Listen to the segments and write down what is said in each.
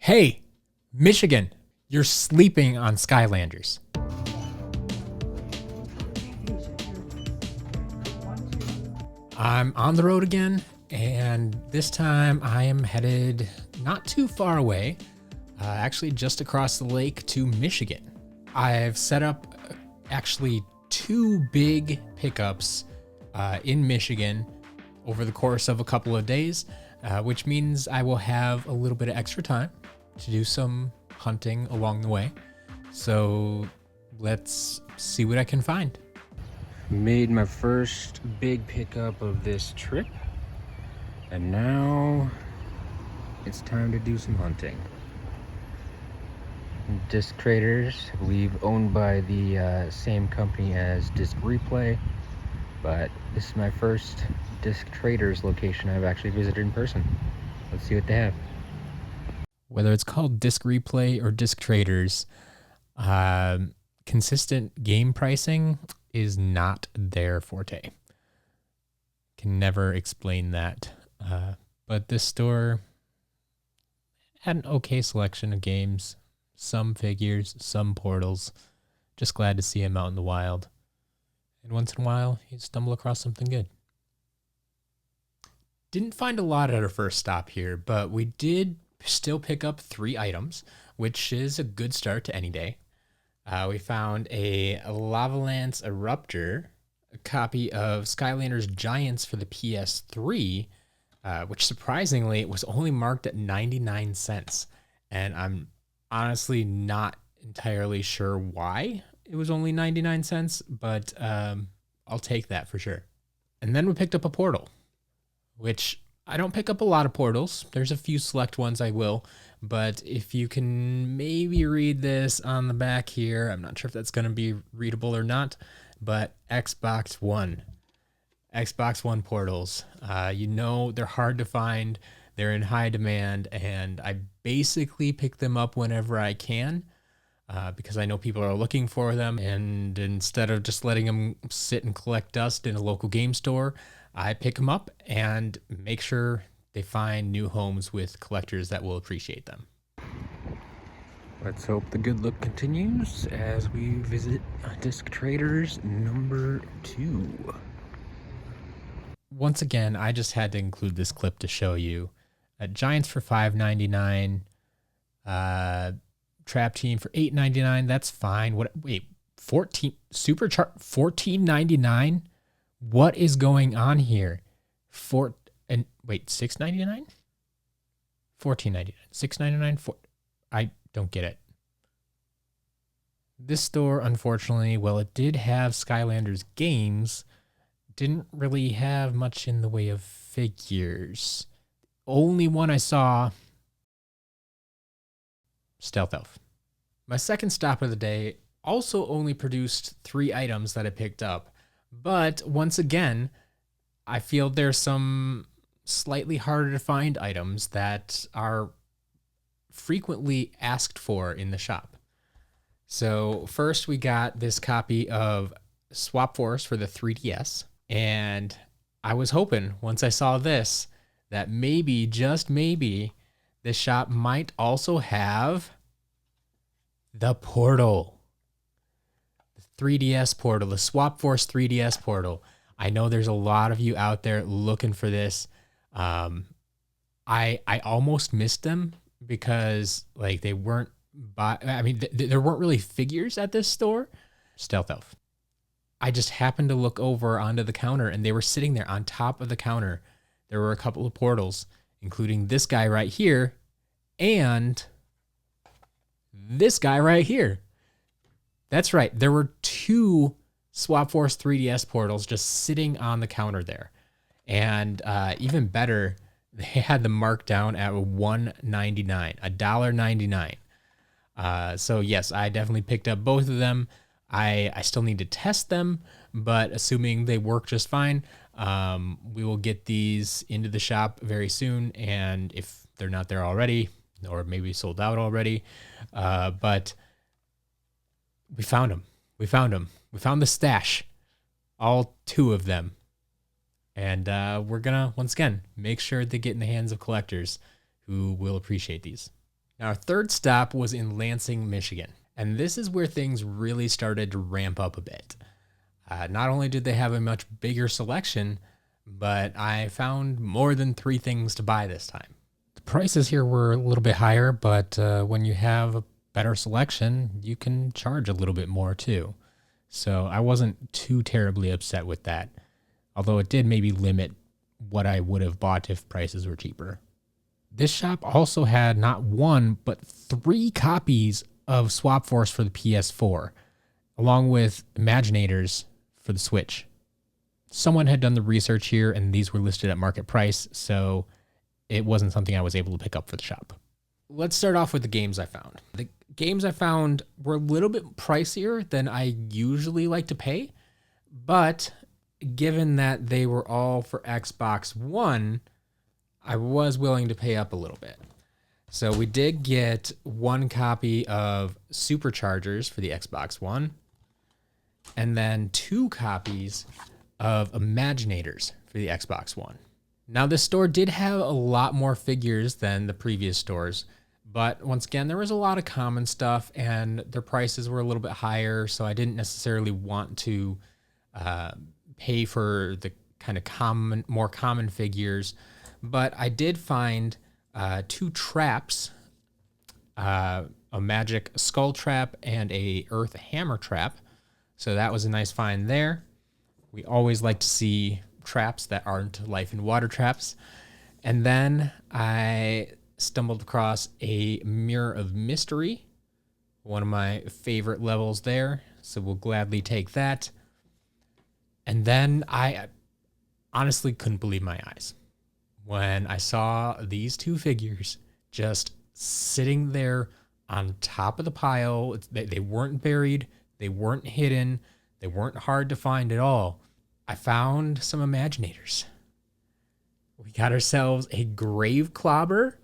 Hey, Michigan, you're sleeping on Skylanders. I'm on the road again, and this time I am headed not too far away, actually just across the lake to Michigan. I've set up actually two big pickups in Michigan over the course of a couple of days, which means I will have a little bit of extra time to do some hunting along the way. So let's see what I can find. Made my first big pickup of this trip, and now it's time to do some hunting. Disc Traders, I believe owned by the same company as Disc Replay, but this is my first Disc Traders location I've actually visited in person. Let's see what they have. Whether it's called Disc Replay or Disc Traders, consistent game pricing is not their forte. Can never explain that. But this store had an okay selection of games, some figures, some portals. Just glad to see him out in the wild. And once in a while, you stumble across something good. Didn't find a lot at our first stop here, but we did still pick up 3 items, which is a good start to any day. We found a Lance Eruptor, a copy of Skylanders Giants for the PS3, which surprisingly it was only marked at 99 cents. And I'm honestly not entirely sure why it was only 99 cents, but I'll take that for sure. And then we picked up a portal, which I don't pick up a lot of portals. There's a few select ones I will, but if you can maybe read this on the back here, I'm not sure if that's going to be readable or not, but Xbox One portals. You know, they're hard to find. They're in high demand, and I basically pick them up whenever I can because I know people are looking for them. And instead of just letting them sit and collect dust in a local game store, I pick them up and make sure they find new homes with collectors that will appreciate them. Let's hope the good luck continues as we visit Disc Traders number 2. Once again, I just had to include this clip to show you. Giants for $5.99, Trap Team for $8.99. That's fine. Wait, 14 Supercharge $14.99. What is going on here? $6.99? $14.99. $6.99? I don't get it. This store, unfortunately, well, it did have Skylanders games, didn't really have much in the way of figures. Only one I saw, Stealth Elf. My second stop of the day also only produced 3 items that I picked up. But once again, I feel there's some slightly harder to find items that are frequently asked for in the shop. So first we got this copy of Swap Force for the 3DS. And I was hoping once I saw this that maybe, just maybe, this shop might also have the portal. 3DS portal, the Swap Force 3DS portal. I know there's a lot of you out there looking for this. I almost missed them because like they weren't there weren't really figures at this store. Stealth Elf. I just happened to look over onto the counter and they were sitting there on top of the counter. There were a couple of portals, including this guy right here and this guy right here. That's right. There were 2 Swap Force 3DS portals just sitting on the counter there. And even better, they had them marked down at $1.99, $1.99. So yes, I definitely picked up both of them. I still need to test them, but assuming they work just fine, we will get these into the shop very soon. And if they're not there already, or maybe sold out already, but we found them. We found the stash. All 2 of them. And we're going to, once again, make sure they get in the hands of collectors who will appreciate these. Now, our third stop was in Lansing, Michigan, and this is where things really started to ramp up a bit. Not only did they have a much bigger selection, but I found more than 3 things to buy this time. The prices here were a little bit higher, but when you have a better selection, you can charge a little bit more too. So I wasn't too terribly upset with that, although it did maybe limit what I would have bought if prices were cheaper. This shop also had not 1, but 3 copies of Swap Force for the PS4, along with Imaginators for the Switch. Someone had done the research here, and these were listed at market price, so it wasn't something I was able to pick up for the shop. Let's start off with the games I found. The games I found were a little bit pricier than I usually like to pay, but given that they were all for Xbox One, I was willing to pay up a little bit. So we did get 1 copy of Superchargers for the Xbox One, and then 2 copies of Imaginators for the Xbox One. Now, this store did have a lot more figures than the previous stores, but once again, there was a lot of common stuff, and their prices were a little bit higher, so I didn't necessarily want to pay for the kind of more common figures. But I did find 2 traps, a magic skull trap and a earth hammer trap. So that was a nice find there. We always like to see traps that aren't life and water traps. And then I stumbled across a Mirror of Mystery, one of my favorite levels there. So we'll gladly take that. And then I honestly couldn't believe my eyes when I saw these 2 figures just sitting there on top of the pile. They weren't buried. They weren't hidden. They weren't hard to find at all. I found some Imaginators. We got ourselves a Grave Clobber,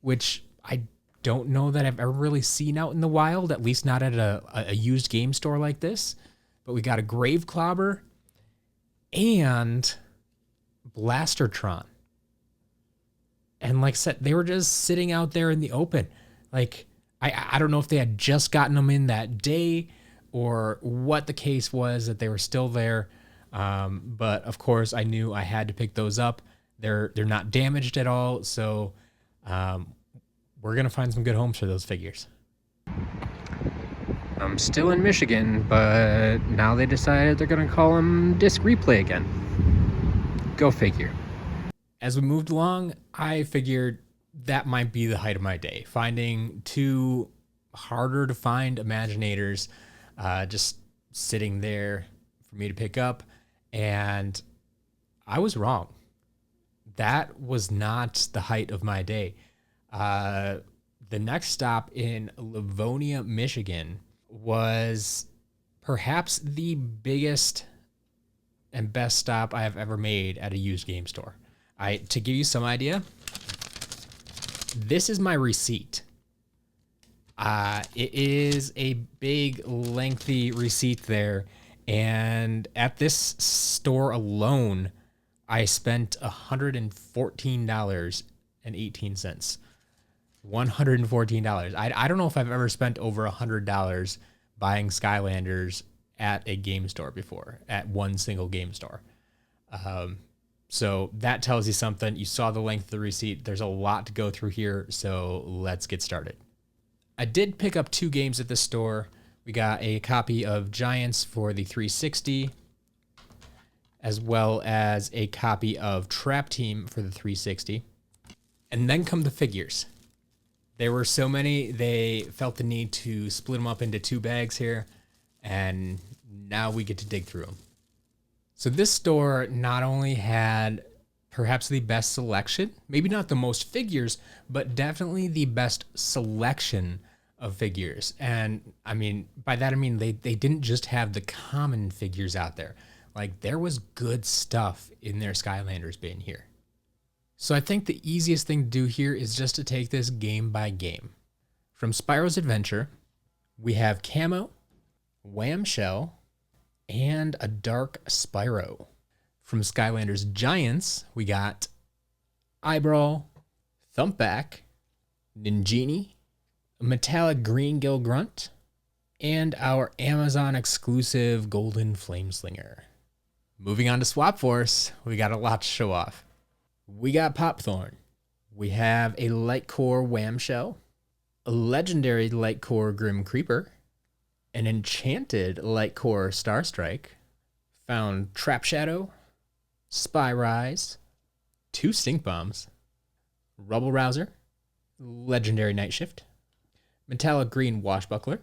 which I don't know that I've ever really seen out in the wild, at least not at a used game store like this. But we got a Grave Clobber and Blastertron. And like I said, they were just sitting out there in the open. Like, I don't know if they had just gotten them in that day or what the case was that they were still there. But of course, I knew I had to pick those up. They're not damaged at all, so we're gonna find some good homes for those figures. I'm still in Michigan, but now they decided they're gonna call them Disc Replay again. Go figure. As we moved along, I figured that might be the height of my day. Finding 2 harder to find Imaginators just sitting there for me to pick up. And I was wrong. That was not the height of my day. The next stop in Livonia, Michigan was perhaps the biggest and best stop I have ever made at a used game store. To give you some idea, this is my receipt. It is a big, lengthy receipt there. And at this store alone, I spent $114.18. $114. I don't know if I've ever spent over $100 buying Skylanders at a game store before, at one single game store. So that tells you something. You saw the length of the receipt. There's a lot to go through here, so let's get started. I did pick up 2 games at this store. We got a copy of Giants for the 360, as well as a copy of Trap Team for the 360. And then come the figures. There were so many, they felt the need to split them up into 2 bags here, and now we get to dig through them. So this store not only had perhaps the best selection, maybe not the most figures, but definitely the best selection of figures. And I mean, by that I mean they didn't just have the common figures out there. Like, there was good stuff in their Skylanders bin here. So I think the easiest thing to do here is just to take this game by game. From Spyro's Adventure, we have Camo, Whamshell, and a Dark Spyro. From Skylanders Giants, we got Eyebrow, Thumpback, Ninjini, a metallic green gill grunt, and our Amazon exclusive golden flameslinger. Moving on to Swap Force, we got a lot to show off. We got Popthorn. We have a light core Wham Shell, a legendary light core Grim Creeper, an enchanted light core Starstrike, found Trap Shadow, Spy Rise, 2 Stink Bombs, Rubble Rouser, legendary Night Shift, metallic green Washbuckler,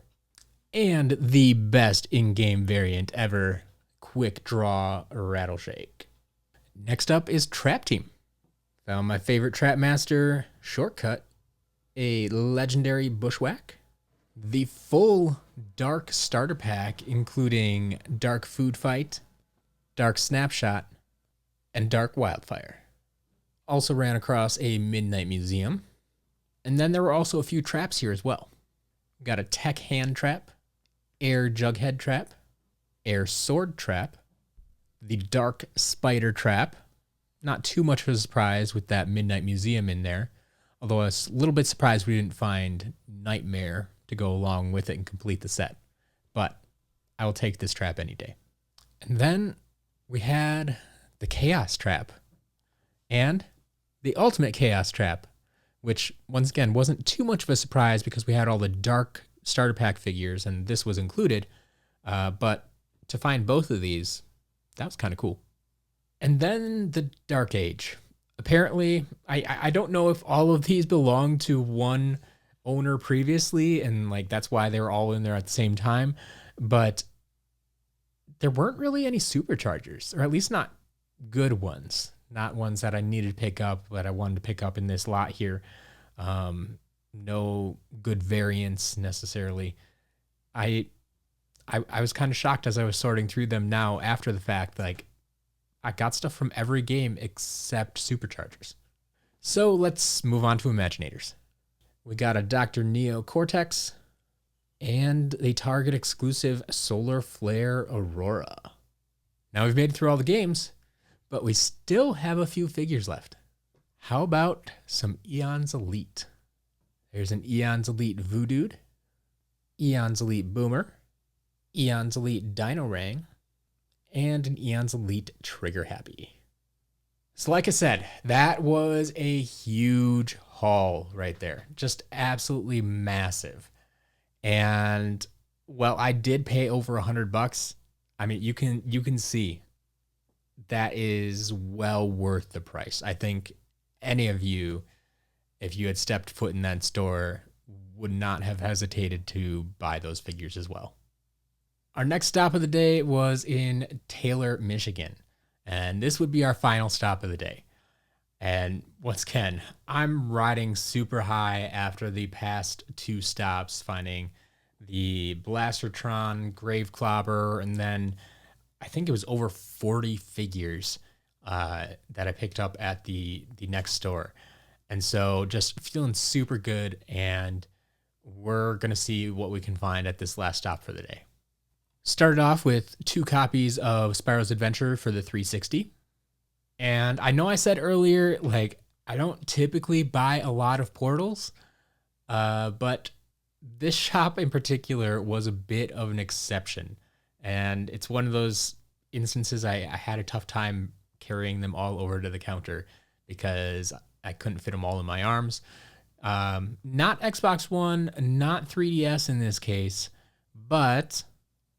and the best in-game variant ever, Quick Draw Rattleshake. Next up is Trap Team. Found my favorite Trap Master, Shortcut, a legendary Bushwhack, the full Dark Starter Pack, including Dark Food Fight, Dark Snapshot, and Dark Wildfire. Also ran across a Midnight Museum. And then there were also a few traps here as well. Got a Tech Hand Trap, Air Jughead Trap, Air Sword Trap, the Dark Spider Trap. Not too much of a surprise with that Midnight Museum in there, although I was a little bit surprised we didn't find Nightmare to go along with it and complete the set. But I will take this trap any day. And then we had the Chaos Trap and the Ultimate Chaos Trap, which once again wasn't too much of a surprise because we had all the Dark Starter Pack figures and this was included. But to find both of these, that was kind of cool. And then the Dark Age. Apparently, I don't know if all of these belong to one owner previously, and like that's why they were all in there at the same time. But there weren't really any superchargers, or at least not good ones. Not ones that I needed to pick up, but I wanted to pick up in this lot here. No good variants necessarily. I was kind of shocked as I was sorting through them now after the fact. Like, I got stuff from every game except superchargers. So let's move on to Imaginators. We got a Dr. Neo Cortex and the Target exclusive Solar Flare Aurora. Now we've made it through all the games, but we still have a few figures left. How about some Eons Elite? There's an Eons Elite Voodoo, Eons Elite Boomer, Eons Elite Dinorang, and an Eons Elite Trigger Happy. So like I said, that was a huge haul right there. Just absolutely massive. And well, I did pay over $100. I mean, you can see that is well worth the price. I think any of you, if you had stepped foot in that store, would not have hesitated to buy those figures as well. Our next stop of the day was in Taylor, Michigan. And this would be our final stop of the day. And once again, I'm riding super high after the past 2 stops, finding the Blastertron, Graveclobber, and then I think it was over 40 figures that I picked up at the next store. And so just feeling super good, and we're going to see what we can find at this last stop for the day. Started off with 2 copies of Spyro's Adventure for the 360. And I know I said earlier, like, I don't typically buy a lot of portals, but this shop in particular was a bit of an exception. And it's one of those instances I had a tough time carrying them all over to the counter because I couldn't fit them all in my arms. Not Xbox One, not 3DS in this case, but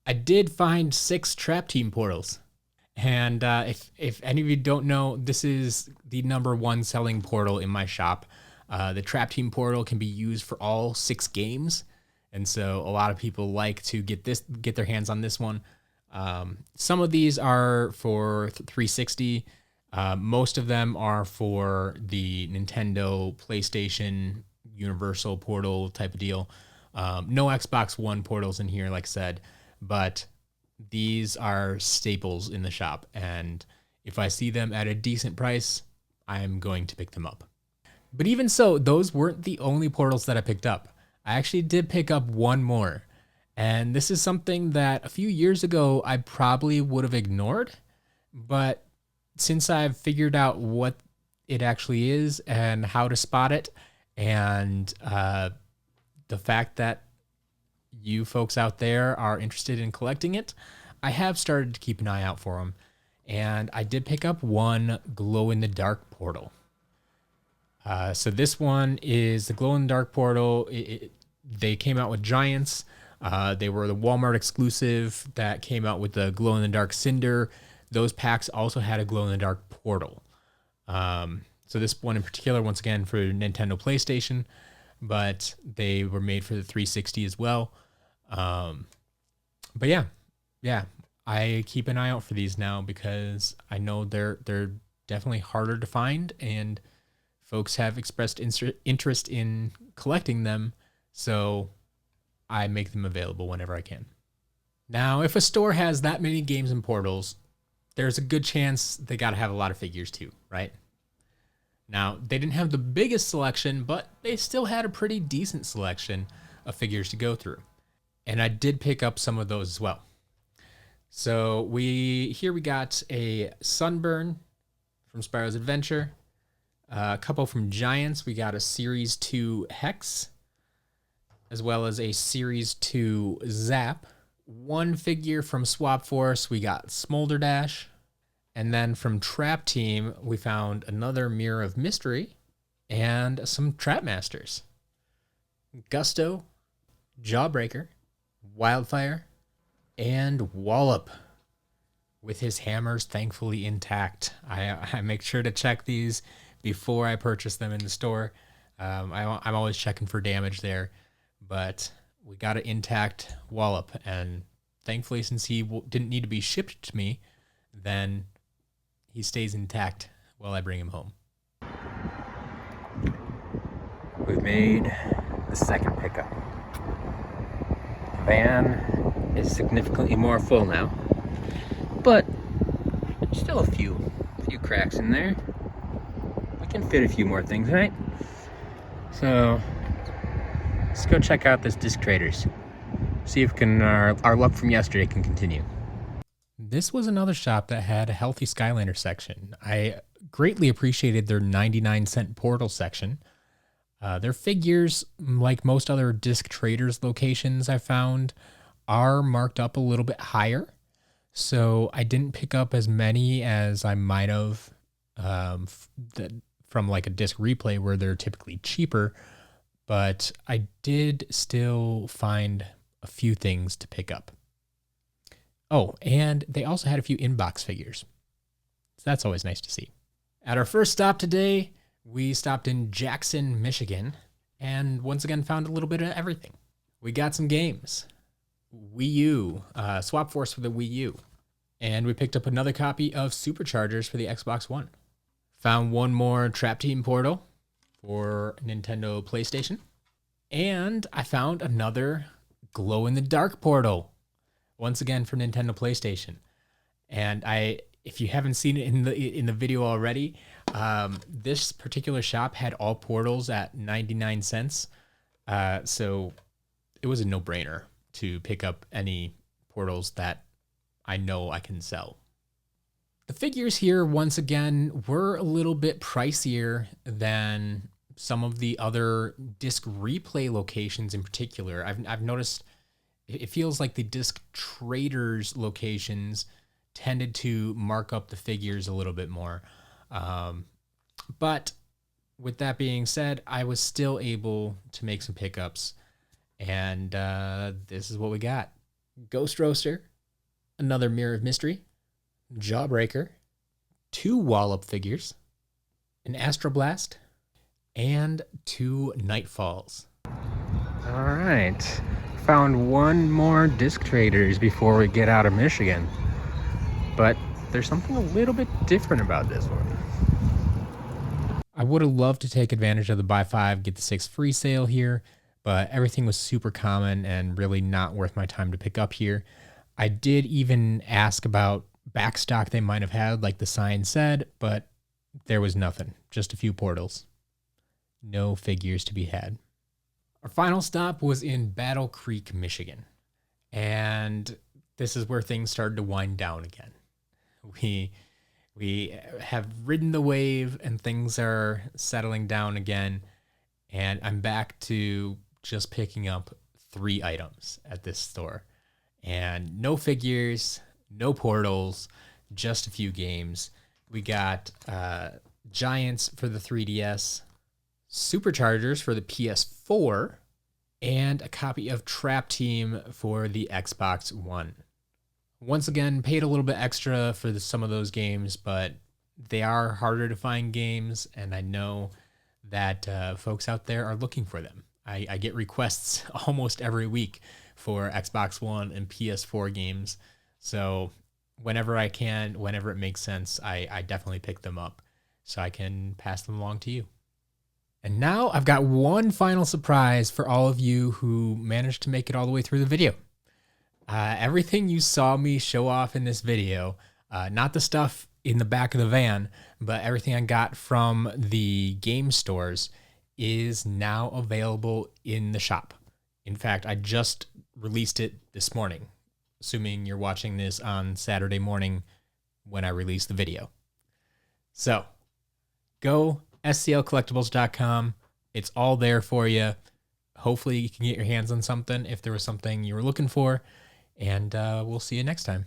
I did find 6 Trap Team portals. And if any of you don't know, this is the #1 selling portal in my shop. The Trap Team portal can be used for all 6 games. And so a lot of people like to get their hands on this one. Some of these are for 360. Most of them are for the Nintendo, PlayStation, Universal portal type of deal. No Xbox One portals in here, like I said, but these are staples in the shop. And if I see them at a decent price, I'm going to pick them up. But even so, those weren't the only portals that I picked up. I actually did pick up one more. And this is something that a few years ago I probably would have ignored. But since I've figured out what it actually is and how to spot it, and the fact that you folks out there are interested in collecting it, I have started to keep an eye out for them. And I did pick up one glow-in-the-dark portal. So this one is the glow-in-the-dark portal. They came out with Giants. They were the Walmart exclusive that came out with the glow-in-the-dark Cinder. Those packs also had a glow-in-the-dark portal. So this one in particular, once again, for Nintendo PlayStation, but they were made for the 360 as well. But yeah, I keep an eye out for these now because I know they're definitely harder to find, and folks have expressed interest in collecting them, so I make them available whenever I can. Now, if a store has that many games and portals, there's a good chance they got to have a lot of figures too, right? Now, they didn't have the biggest selection, but they still had a pretty decent selection of figures to go through. And I did pick up some of those as well. So we got a Sunburn from Spyro's Adventure, a couple from Giants. We got a Series 2 Hex, as well as a Series 2 Zap. One figure from Swap Force, we got Smolder Dash. And then from Trap Team, we found another Mirror of Mystery and some Trap Masters. Gusto, Jawbreaker, Wildfire, and Wallop with his hammers thankfully intact. I make sure to check these before I purchase them in the store. I'm always checking for damage there, but we got an intact Wallop, and thankfully, since he didn't need to be shipped to me, then he stays intact while I bring him home. We've made the second pickup. The van is significantly more full now, but still a few cracks in there. We can fit a few more things, right? So let's go check out this Disc Traders. See if our luck from yesterday can continue. This was another shop that had a healthy Skylander section. I greatly appreciated their 99-cent portal section. Their figures, like most other Disc Traders locations I found, are marked up a little bit higher. So I didn't pick up as many as I might have from like a Disc Replay where they're typically cheaper. But I did still find a few things to pick up. Oh, and they also had a few inbox figures. So that's always nice to see. At our first stop today, we stopped in Jackson, Michigan, and once again found a little bit of everything. We got some games. Wii U, Swap Force for the Wii U. And we picked up another copy of Superchargers for the Xbox One. Found one more Trap Team Portal for Nintendo PlayStation. And I found another glow-in-the-dark portal, once again for Nintendo PlayStation. And if you haven't seen it in the video already, this particular shop had all portals at 99 cents. So it was a no-brainer to pick up any portals that I know I can sell. The figures here, once again, were a little bit pricier than some of the other Disc Replay locations in particular. I've noticed it feels like the Disc Traders locations tended to mark up the figures a little bit more. But with that being said, I was still able to make some pickups. And this is what we got. Ghost Roaster, another Mirror of Mystery, Jawbreaker, 2 Wallop figures, an Astro Blast, and 2 Nightfalls. All right. Found one more Disc Traders before we get out of Michigan. But there's something a little bit different about this one. I would have loved to take advantage of the buy 5, get the 6 free sale here, but everything was super common and really not worth my time to pick up here. I did even ask about backstock they might have had, like the sign said, but there was nothing. Just a few portals. No figures to be had. Our final stop was in Battle Creek, Michigan. And this is where things started to wind down again. We have ridden the wave and things are settling down again. And I'm back to just picking up 3 items at this store. And no figures, no portals, just a few games. We got Giants for the 3DS, Superchargers for the PS4, and a copy of Trap Team for the Xbox One. Once again, paid a little bit extra for some of those games, but they are harder to find games, and I know that folks out there are looking for them. I get requests almost every week for Xbox One and PS4 games, so whenever I can, whenever it makes sense, I definitely pick them up so I can pass them along to you. And now I've got one final surprise for all of you who managed to make it all the way through the video. Everything you saw me show off in this video, not the stuff in the back of the van, but everything I got from the game stores is now available in the shop. In fact, I just released it this morning, assuming you're watching this on Saturday morning when I release the video. So go sclcollectibles.com. It's all there for you. Hopefully you can get your hands on something if there was something you were looking for. And we'll see you next time.